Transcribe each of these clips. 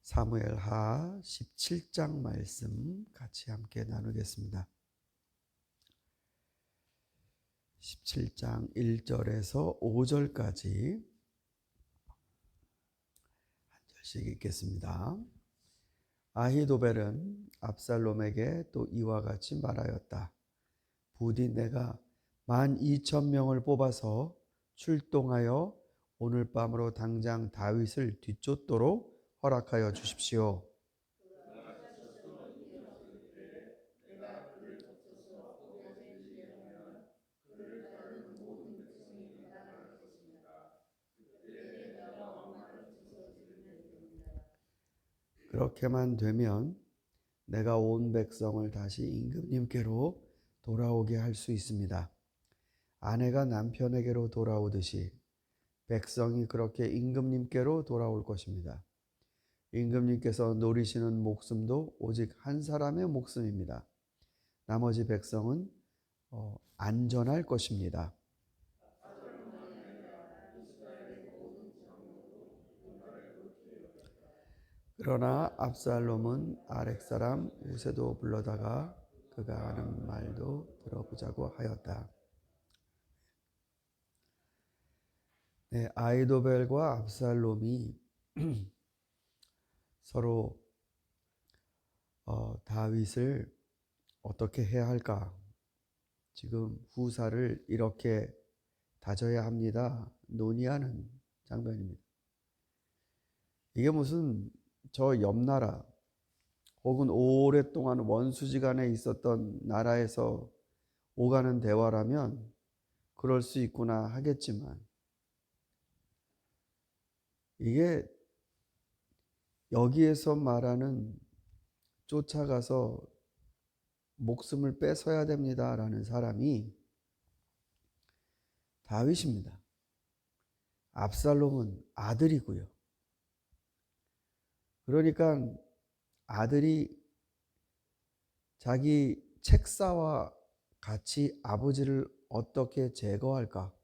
사무엘하 17장 말씀 같이 함께 나누겠습니다. 17장 1절에서 5절까지 한 절씩 읽겠습니다. 아히도벨은 압살롬에게 또 이와 같이 말하였다. 부디 내가 12,000명을 뽑아서 출동하여 오늘 밤으로 당장 다윗을 뒤쫓도록 허락하여 주십시오. 그렇게만 되면 내가 온 백성을 다시 임금님께로 돌아오게 할 수 있습니다. 아내가 남편에게로 돌아오듯이 백성이 그렇게 임금님께로 돌아올 것입니다. 임금님께서 노리시는 목숨도 오직 한 사람의 목숨입니다. 나머지 백성은 안전할 것입니다. 그러나 압살롬은 아렉 사람 우세도 불러다가 그가 하는 말도 들어보자고 하였다. 네, 아히도벨과 압살롬이 서로 다윗을 어떻게 해야 할까? 지금 후사를 이렇게 다져야 합니다. 논의하는 장면입니다. 이게 무슨 저 옆나라 혹은 오랫동안 원수지간에 있었던 나라에서 오가는 대화라면 그럴 수 있구나 하겠지만 이게 여기에서 말하는 쫓아가서 목숨을 뺏어야 됩니다라는 사람이 다윗입니다. 압살롬은 아들이고요. 그러니까 아들이 자기 책사와 같이 아버지를 어떻게 제거할까?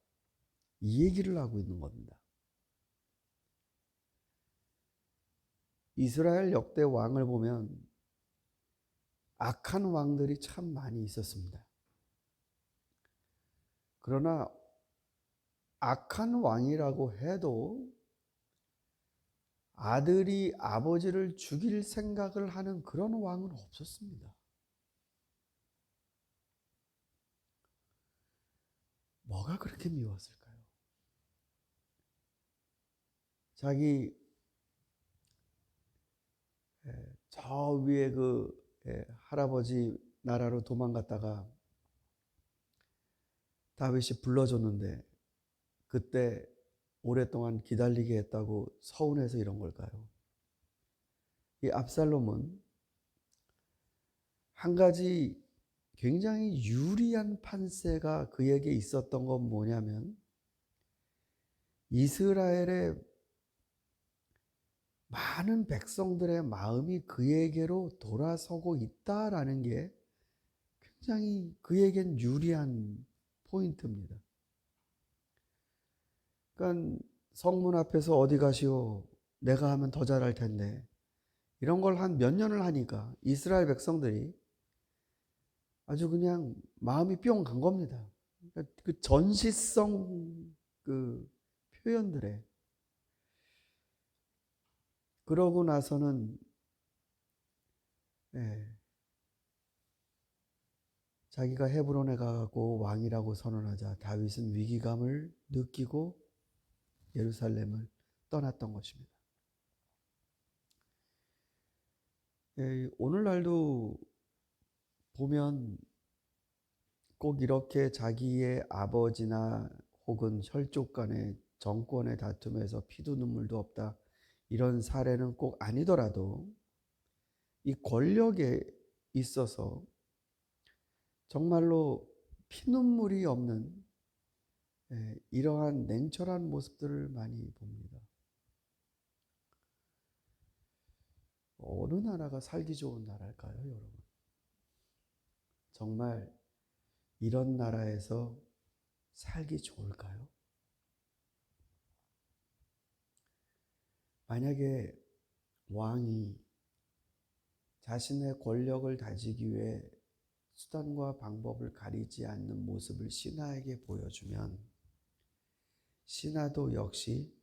이 얘기를 하고 있는 겁니다. 이스라엘 역대 왕을 보면 악한 왕들이 참 많이 있었습니다. 그러나 악한 왕이라고 해도 아들이 아버지를 죽일 생각을 하는 그런 왕은 없었습니다. 뭐가 그렇게 미웠을까요? 자기 저 위에 그 할아버지 나라로 도망갔다가 다윗이 불러줬는데 그때 오랫동안 기다리게 했다고 서운해서 이런 걸까요? 이 압살롬은 한 가지 굉장히 유리한 판세가 그에게 있었던 건 뭐냐면 이스라엘의 많은 백성들의 마음이 그에게로 돌아서고 있다라는 게 굉장히 그에겐 유리한 포인트입니다. 그러니까 성문 앞에서 어디 가시오? 내가 하면 더 잘할 텐데. 이런 걸 한 몇 년을 하니까 이스라엘 백성들이 아주 그냥 마음이 뿅 간 겁니다. 그러니까 그 전시성 그 표현들에 그러고 나서는 자기가 헤브론에 가고 왕이라고 선언하자 다윗은 위기감을 느끼고 예루살렘을 떠났던 것입니다. 오늘날도 보면 꼭 이렇게 자기의 아버지나 혹은 혈족 간의 정권의 다툼에서 피도 눈물도 없다 이런 사례는 꼭 아니더라도 이 권력에 있어서 정말로 피눈물이 없는 이러한 냉철한 모습들을 많이 봅니다. 어느 나라가 살기 좋은 나라일까요, 여러분? 정말 이런 나라에서 살기 좋을까요? 만약에 왕이 자신의 권력을 다지기 위해 수단과 방법을 가리지 않는 모습을 신하에게 보여주면 신하도 역시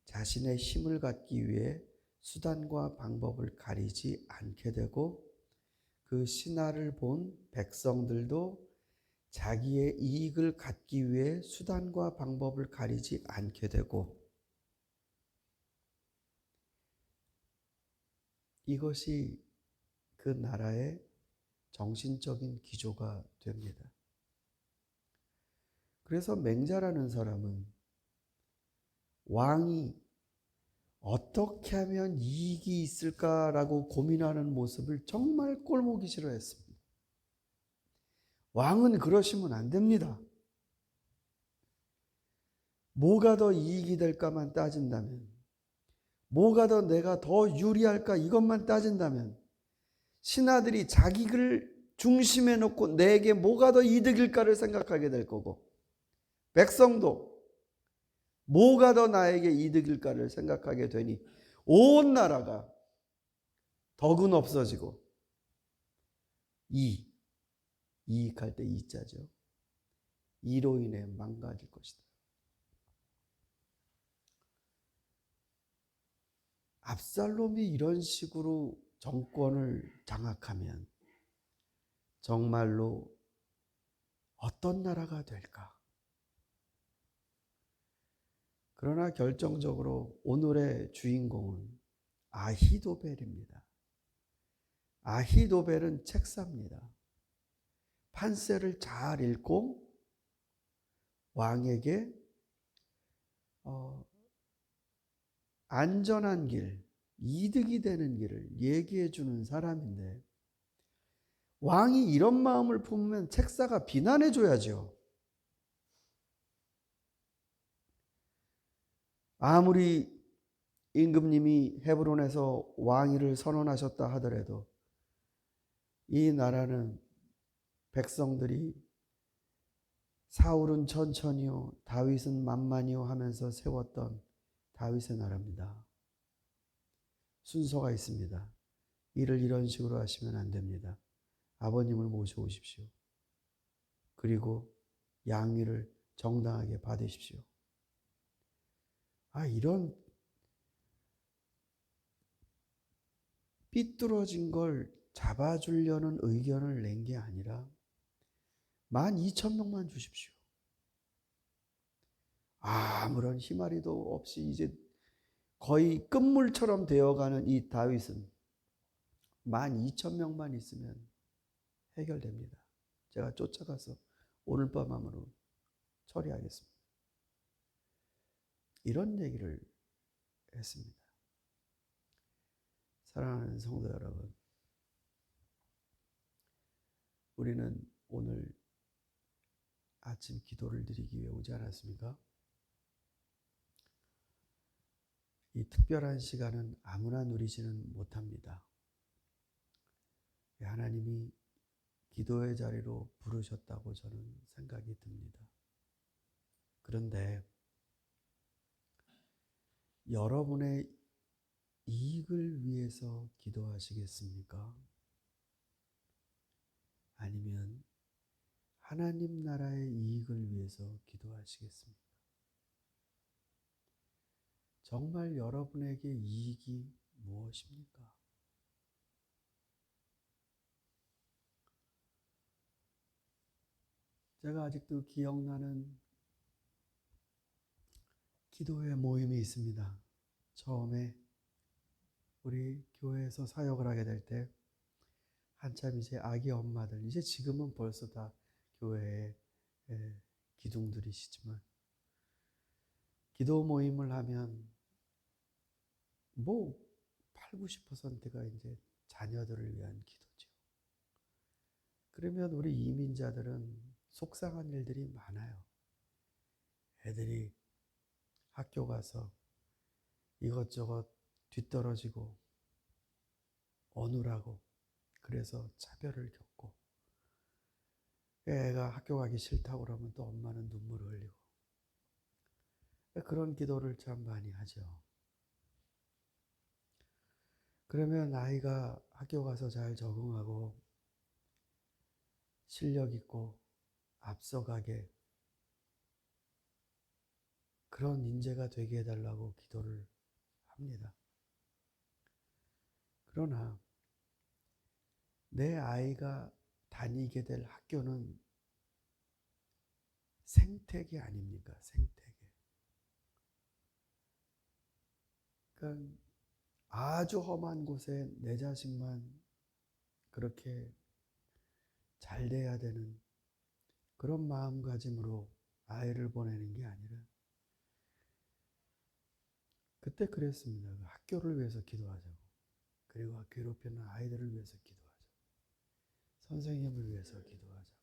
자신의 힘을 갖기 위해 수단과 방법을 가리지 않게 되고 그 신하를 본 백성들도 자기의 이익을 갖기 위해 수단과 방법을 가리지 않게 되고 이것이 그 나라의 정신적인 기조가 됩니다. 그래서 맹자라는 사람은 왕이 어떻게 하면 이익이 있을까라고 고민하는 모습을 정말 꼴보기 싫어했습니다. 왕은 그러시면 안 됩니다. 뭐가 더 이익이 될까만 따진다면, 뭐가 더 내가 더 유리할까 이것만 따진다면 신하들이 자기를 중심에 놓고 내게 뭐가 더 이득일까를 생각하게 될 거고 백성도 뭐가 더 나에게 이득일까를 생각하게 되니 온 나라가 덕은 없어지고 이익할 때 이자죠. 이로 인해 망가질 것이다. 압살롬이 이런 식으로 정권을 장악하면 정말로 어떤 나라가 될까? 그러나 결정적으로 오늘의 주인공은 아히도벨입니다. 아히도벨은 책사입니다. 판세를 잘 읽고 왕에게 안전한 길, 이득이 되는 길을 얘기해 주는 사람인데 왕이 이런 마음을 품으면 책사가 비난해 줘야죠. 아무리 임금님이 헤브론에서 왕위를 선언하셨다 하더라도 이 나라는 백성들이 사울은 천천히요 다윗은 만만히요 하면서 세웠던 다윗의 나라입니다. 순서가 있습니다. 일을 이런 식으로 하시면 안 됩니다. 아버님을 모셔오십시오. 그리고 양위를 정당하게 받으십시오. 이런 삐뚤어진 걸 잡아주려는 의견을 낸 게 아니라 12,000명만 주십시오. 아무런 희마리도 없이 이제 거의 끝물처럼 되어가는 이 다윗은 12,000명만 있으면 해결됩니다. 제가 쫓아가서 오늘 밤 안으로 처리하겠습니다. 이런 얘기를 했습니다. 사랑하는 성도 여러분, 우리는 오늘 아침 기도를 드리기 위해 오지 않았습니까? 이 특별한 시간은 아무나 누리지는 못합니다. 하나님이 기도의 자리로 부르셨다고 저는 생각이 듭니다. 그런데 여러분의 이익을 위해서 기도하시겠습니까? 아니면 하나님 나라의 이익을 위해서 기도하시겠습니까? 정말 여러분에게 이익이 무엇입니까? 제가 아직도 기억나는 기도회 모임이 있습니다. 처음에 우리 교회에서 사역을 하게 될 때 한참 이제 아기 엄마들, 이제 지금은 벌써 다 교회의 기둥들이시지만 기도 모임을 하면 8, 90%가 이제 자녀들을 위한 기도죠. 그러면 우리 이민자들은 속상한 일들이 많아요. 애들이 학교 가서 이것저것 뒤떨어지고 어눌하고 그래서 차별을 겪고 애가 학교 가기 싫다고 그러면 또 엄마는 눈물을 흘리고 그런 기도를 참 많이 하죠. 그러면 아이가 학교 가서 잘 적응하고 실력 있고 앞서가게 그런 인재가 되게 해달라고 기도를 합니다. 그러나 내 아이가 다니게 될 학교는 생태계 아닙니까? 생태계. 그러니까 아주 험한 곳에 내 자식만 그렇게 잘 돼야 되는 그런 마음가짐으로 아이를 보내는 게 아니라 그때 그랬습니다. 학교를 위해서 기도하자고. 그리고 괴롭히는 아이들을 위해서 기도하자고. 선생님을 위해서 기도하자고.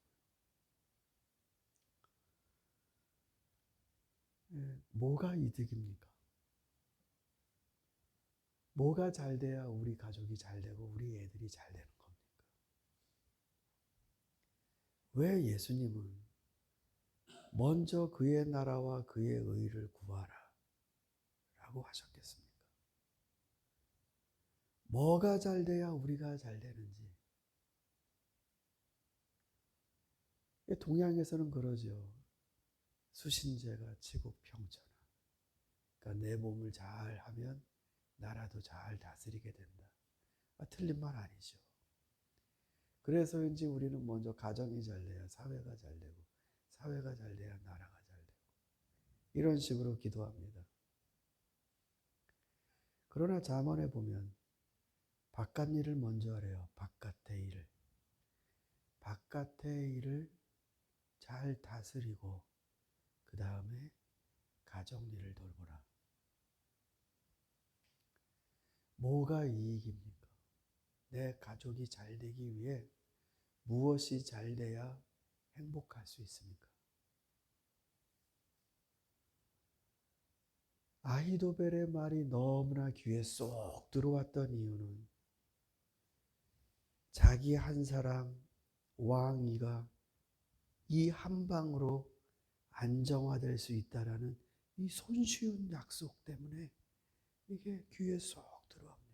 뭐가 이득입니까? 뭐가 잘 돼야 우리 가족이 잘 되고 우리 애들이 잘 되는 겁니까? 왜 예수님은 먼저 그의 나라와 그의 의를 구하라 라고 하셨겠습니까? 뭐가 잘 돼야 우리가 잘 되는지. 동양에서는 그러죠. 수신제가 치국평천하. 그러니까 내 몸을 잘 하면 나라도 잘 다스리게 된다. 틀린 말 아니죠. 그래서인지 우리는 먼저 가정이 잘 돼야 사회가 잘 되고 사회가 잘 돼야 나라가 잘 되고 이런 식으로 기도합니다. 그러나 잠언에 보면 바깥 일을 먼저 하래요. 바깥의 일을. 바깥의 일을 잘 다스리고 그 다음에 가정 일을 돌보라. 뭐가 이익입니까? 내 가족이 잘 되기 위해 무엇이 잘 돼야 행복할 수 있습니까? 아히도벨의 말이 너무나 귀에 쏙 들어왔던 이유는 자기 한 사람 왕위가 이 한 방으로 안정화될 수 있다라는 이 손쉬운 약속 때문에 이게 귀에 쏙 들어옵니다.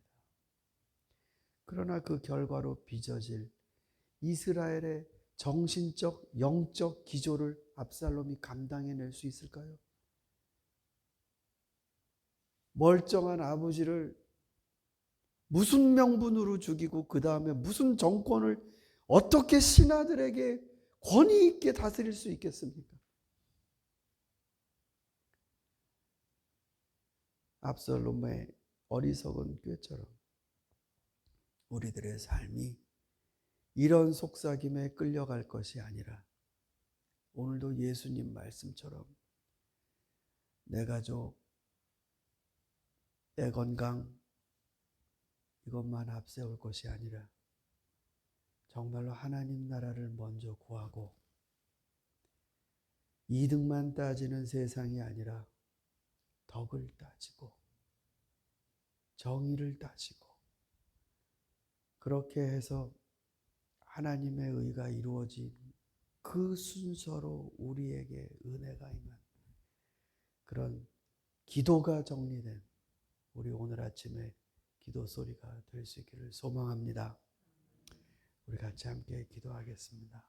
그러나 그 결과로 빚어질 이스라엘의 정신적, 영적 기조를 압살롬이 감당해낼 수 있을까요? 멀쩡한 아버지를 무슨 명분으로 죽이고 그 다음에 무슨 정권을 어떻게 신하들에게 권위 있게 다스릴 수 있겠습니까? 압살롬의 어리석은 꾀처럼 우리들의 삶이 이런 속삭임에 끌려갈 것이 아니라 오늘도 예수님 말씀처럼 내 가족, 내 건강 이것만 앞세울 것이 아니라 정말로 하나님 나라를 먼저 구하고 이득만 따지는 세상이 아니라 덕을 따지고 정의를 따지고 그렇게 해서 하나님의 의가 이루어진 그 순서로 우리에게 은혜가 임한 그런 기도가 정리된 우리 오늘 아침에 기도 소리가 될 수 있기를 소망합니다. 우리 같이 함께 기도하겠습니다.